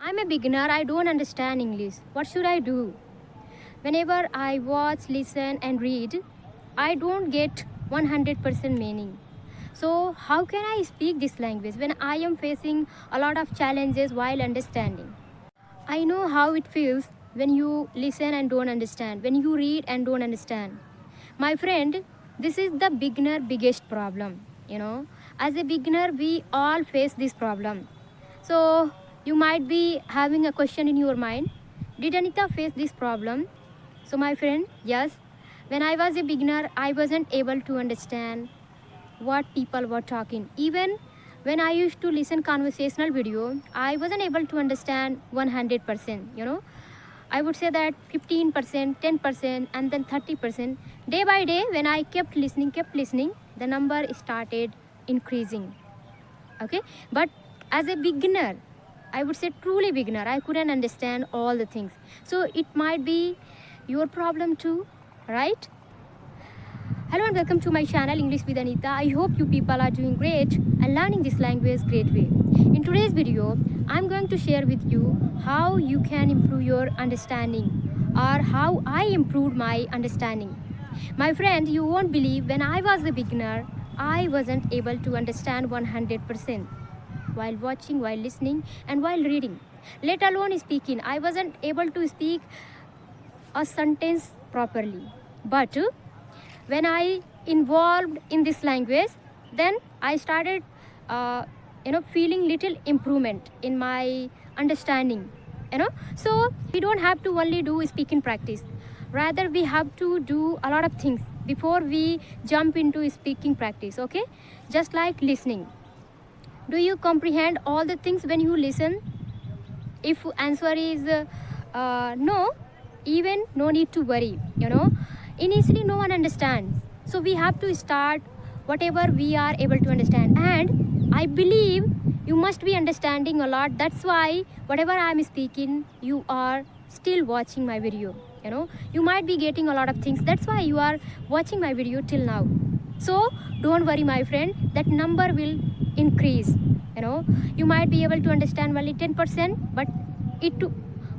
I'm a beginner, I don't understand English. What should I do? Whenever I watch, listen, and read, I don't get 100% meaning. So, how can I speak this language when I am facing a lot of challenges while understanding? I know how it feels when you listen and don't understand, when you read and don't understand. My friend, this is the beginner biggest problem. As a beginner, we all face this problem. So, you might be having a question in your mind. Did Anita face this problem? So, my friend, yes. When I was a beginner, I wasn't able to understand what people were talking. Even when I used to listen conversational video, I wasn't able to understand 100%. I would say that 15%, 10%, and then 30%. Day by day, when I kept listening, the number started increasing. Okay, but as a beginner, I would say truly beginner, I couldn't understand all the things. So it might be your problem too, right? Hello and welcome to my channel English with Anita. I hope you people are doing great and learning this language great way. In today's video, I'm going to share with you how you can improve your understanding or how I improved my understanding. My friend, you won't believe when I was a beginner, I wasn't able to understand 100% while watching, while listening, and while reading. Let alone speaking. I wasn't able to speak a sentence properly. But when I involved in this language, then I started, feeling little improvement in my understanding. So we don't have to only do speaking practice. Rather, we have to do a lot of things before we jump into speaking practice. Okay, just like listening. Do you comprehend all the things when you listen? If answer is no, even no need to worry. Initially no one understands, so we have to start whatever we are able to understand, and I believe you must be understanding a lot. That's why whatever I am speaking, you are still watching my video. You might be getting a lot of things. That's why you are watching my video till now. So don't worry, my friend, that number will increase. You might be able to understand only 10%, but it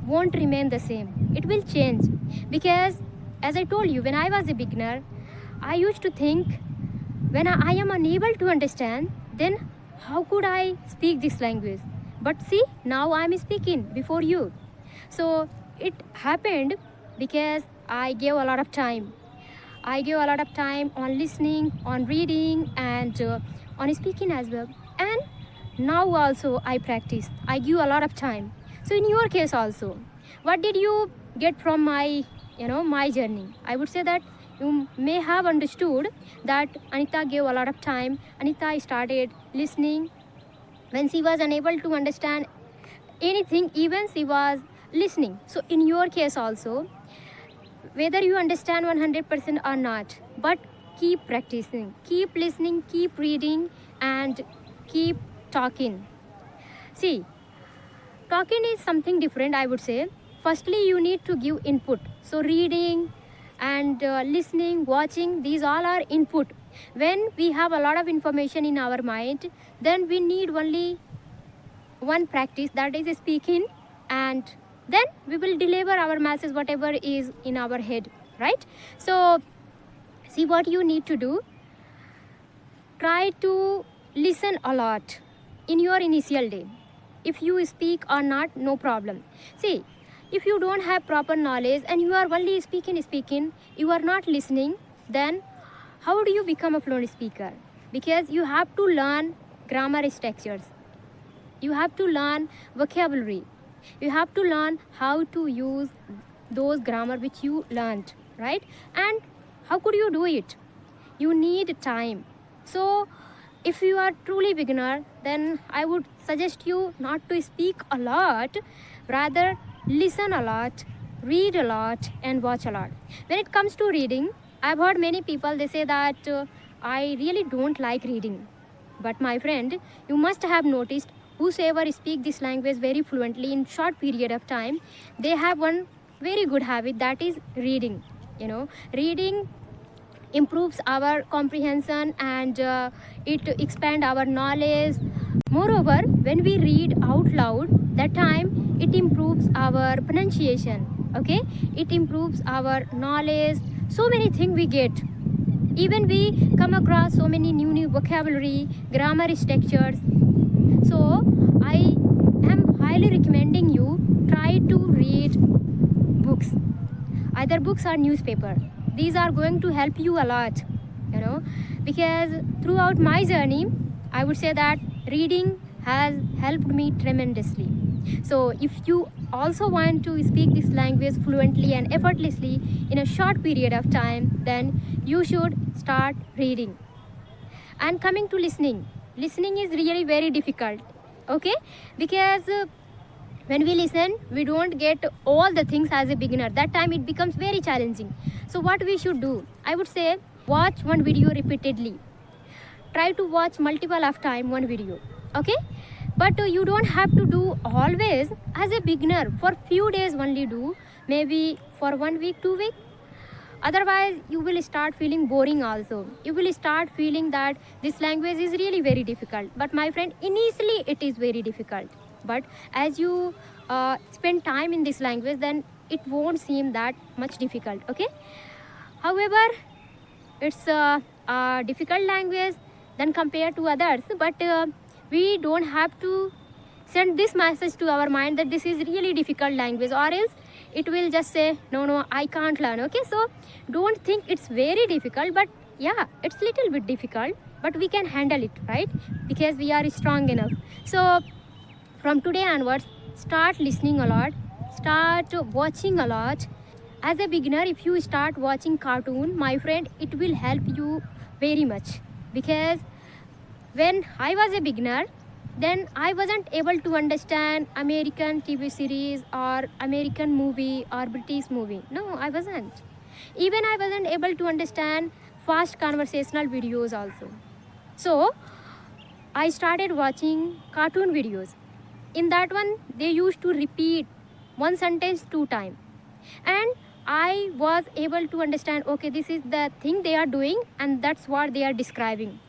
won't remain the same. It will change, because as I told you, when I was a beginner, I used to think, when I am unable to understand, then how could I speak this language? But see, now I am speaking before you. So it happened because I gave a lot of time. I gave a lot of time on listening, on reading, and on speaking as well. And now also I practice. I give a lot of time. So in your case also, what did you get from my journey? I would say that you may have understood that Anita gave a lot of time. Anita started listening when she was unable to understand anything, even she was listening. So in your case also, whether you understand 100% or not, but keep practicing, keep listening, keep reading, and keep talking. See, talking is something different, I would say. Firstly, you need to give input. So reading and listening, watching, these all are input. When we have a lot of information in our mind, then we need only one practice, that is speaking, and then we will deliver our message whatever is in our head, right? So see what you need to do. Try to listen a lot in your initial day. If you speak or not, no problem. See, if you don't have proper knowledge and you are only speaking, you are not listening, then how do you become a fluent speaker? Because you have to learn grammar structures. You have to learn vocabulary. You have to learn how to use those grammar which you learned, right? And how could you do it? You need time. So if you are truly beginner, then I would suggest you not to speak a lot, rather listen a lot, read a lot, and watch a lot. When it comes to reading, I've heard many people, they say that I really don't like reading. But my friend, you must have noticed, whosoever speak this language very fluently in short period of time, they have one very good habit, that is reading. Reading improves our comprehension, and it expand our knowledge Moreover, when we read out loud, that time it improves our pronunciation. Okay, it improves our knowledge. So many things we get. Even we come across so many new vocabulary, grammar structures. So I am highly recommending you try to read books, either books or newspaper. These are going to help you a lot, because throughout my journey, I would say that reading has helped me tremendously. So if you also want to speak this language fluently and effortlessly in a short period of time, then you should start reading. And coming to listening is really very difficult, okay, because when we listen, we don't get all the things as a beginner. That time it becomes very challenging. So what we should do, I would say, watch one video repeatedly. Try to watch multiple of time one video, okay, but you don't have to do always as a beginner. For few days only do, maybe for 1 week, 2 week. Otherwise you will start feeling boring also. You will start feeling that this language is really very difficult. But my friend, initially it is very difficult, but as you spend time in this language, then it won't seem that much difficult, okay. However, it's a difficult language than compared to others, but we don't have to send this message to our mind that this is really difficult language, or else it will just say no, I can't learn, okay. So don't think it's very difficult, but yeah, it's little bit difficult, but we can handle it, right, because we are strong enough. So from today onwards, start listening a lot, start watching a lot. As a beginner, if you start watching cartoon, my friend, it will help you very much, because when I was a beginner, then I wasn't able to understand American TV series or American movie or British movie. No, I wasn't. Even I wasn't able to understand fast conversational videos also. So I started watching cartoon videos. In that one, they used to repeat one sentence 2 times. And I was able to understand, okay, this is the thing they are doing and that's what they are describing.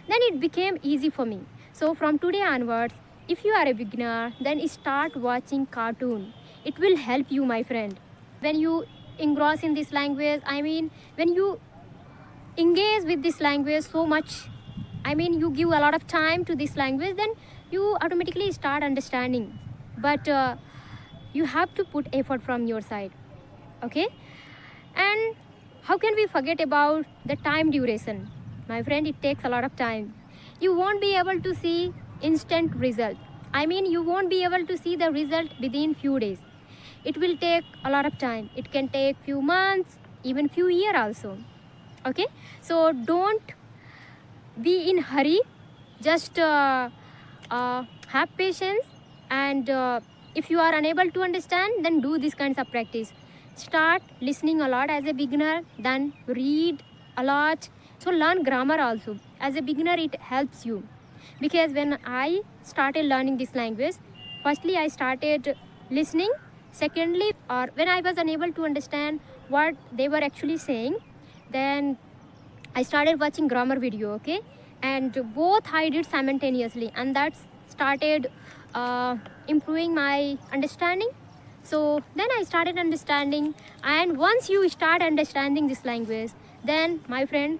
Then it became easy for me. So from today onwards, if you are a beginner, then start watching cartoon. It will help you, my friend. When you engross in this language, when you engage with this language so much, you give a lot of time to this language, then you automatically start understanding. But you have to put effort from your side, okay. And how can we forget about the time duration? My friend, it takes a lot of time. You won't be able to see instant result. You won't be able to see the result within few days. It will take a lot of time. It can take few months, even few years also, okay. So don't be in hurry. Just have patience, and if you are unable to understand, then do these kinds of practice. Start listening a lot as a beginner, then read a lot. So learn grammar also. As a beginner, it helps you, because when I started learning this language, firstly I started listening. Secondly, or when I was unable to understand what they were actually saying, then I started watching grammar video, okay. And both I did simultaneously, and that started improving my understanding. So then I started understanding, and once you start understanding this language, then my friend,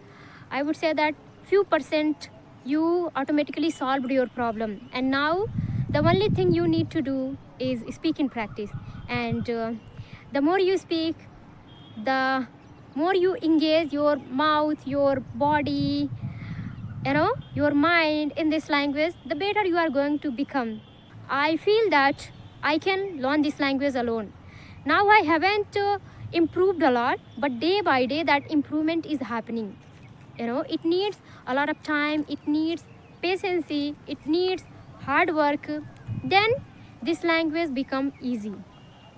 I would say that few percent you automatically solved your problem. And now the only thing you need to do is speak in practice. And the more you speak, the more you engage your mouth, your body, your mind in this language, the better you are going to become. I feel that I can learn this language alone. Now I haven't improved a lot, but day by day that improvement is happening. It needs a lot of time, it needs patience, it needs hard work. Then this language become easy,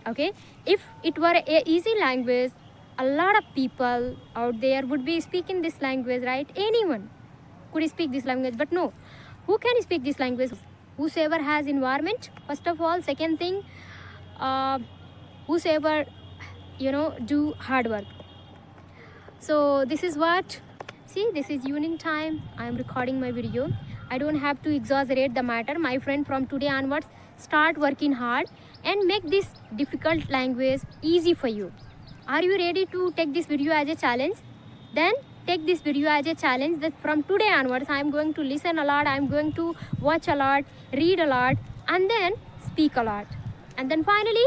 okay. If it were a easy language, a lot of people out there would be speaking this language, right? Anyone could speak this language, but no. Who can speak this language? Whosoever has environment, first of all. Second thing, whosoever do hard work. So this is what, see, this is evening time. I am recording my video. I don't have to exaggerate the matter. My friend, from today onwards, start working hard and make this difficult language easy for you. Are you ready to take this video as a challenge? Then take this video as a challenge that from today onwards I am going to listen a lot, I am going to watch a lot, read a lot, and then speak a lot. And then finally,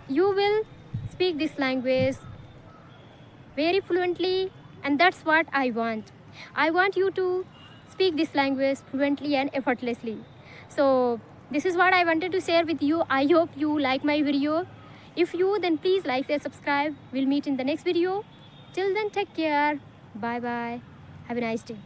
you will speak this language very fluently, and that's what I want. I want you to speak this language fluently and effortlessly. So this is what I wanted to share with you. I hope you like my video. If you, then please like, share, subscribe. We'll meet in the next video. Till then, take care. Bye bye. Have a nice day.